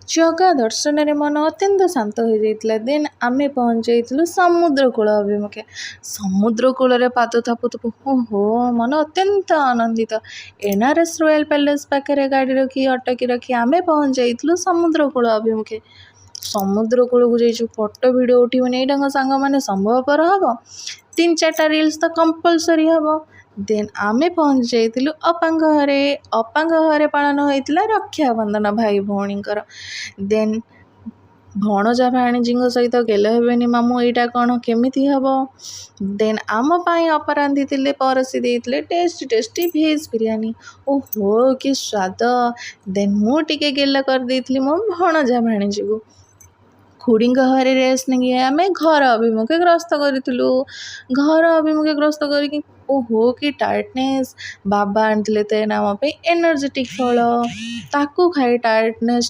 ଜଗା ଦର୍ଶନରେ ମନ ଅତ୍ୟନ୍ତ ଶାନ୍ତ ହୋଇଯାଇଥିଲା। ଦେନ୍ ଆମେ ପହଞ୍ଚିଯାଇଥିଲୁ ସମୁଦ୍ର କୂଳ ଅଭିମୁଖେ। ସମୁଦ୍ର କୂଳରେ ପାଦ ଥାପୁ ଥାପୁ ଓହୋ ମନ ଅତ୍ୟନ୍ତ ଆନନ୍ଦିତ। ଏନ୍ଆର୍ଏସ୍ ରୟାଲ୍ ପ୍ୟାଲେସ୍ ପାଖରେ ଗାଡ଼ି ରଖି ଅଟକି ରଖି ଆମେ ପହଞ୍ଚି ଯାଇଥିଲୁ ସମୁଦ୍ର କୂଳ ଅଭିମୁଖେ। ସମୁଦ୍ର କୂଳକୁ ଯାଇଛୁ, ଫଟୋ ଭିଡ଼ିଓ ଉଠିବନି ଏଇଟା କ'ଣ ସାଙ୍ଗମାନେ ସମ୍ଭବପର ହେବ? 3-4ଟା ରିଲ୍ସ ତ କମ୍ପଲସରି ହେବ। ଦେନ୍ ଆମେ ପହଞ୍ଚି ଯାଇଥିଲୁ ଅପାଙ୍କ ଘରେ। ଅପାଙ୍କ ଘରେ ପାଳନ ହୋଇଥିଲା ରକ୍ଷାବନ୍ଧନ ଭାଇ ଭଉଣୀଙ୍କର। ଦେନ୍ ଭଣଜା ଭାଣିଜୀଙ୍କ ସହିତ ଗେଲ ହେବେନି ମାମୁଁ ଏଇଟା କ'ଣ କେମିତି ହେବ? ଦେନ୍ ଆମ ପାଇଁ ଅପା ରାନ୍ଧିଥିଲେ, ପରସି ଦେଇଥିଲେ ଟେଷ୍ଟି ଭେଜ୍ ବିରିୟାନୀ। ଓହୋ କି ସ୍ୱାଦ! ଦେନ୍ ମୁଁ ଟିକେ ଗେଲ କରିଦେଇଥିଲି ମୋ ଭଣଜା ଭାଣିଜୀକୁ। ଖୁଡ଼ିଙ୍କ ଘରେ ରେଷ୍ଟ ନେଇକି ଆମେ ଘର ଅଭିମୁଖେ ଗ୍ରସ୍ତ କରିଥିଲୁ। ଘର ଅଭିମୁଖେ ଗ୍ରସ୍ତ କରିକି ଓହୋ କି ଟାୟାର୍ଡ଼ନେସ୍। ବାବା ଆଣିଥିଲେ ତ ଆମ ପାଇଁ ଏନର୍ଜେଟିକ୍ ଫଳ, ତାକୁ ଖାଇ ଟାୟାର୍ଡ଼ନେସ୍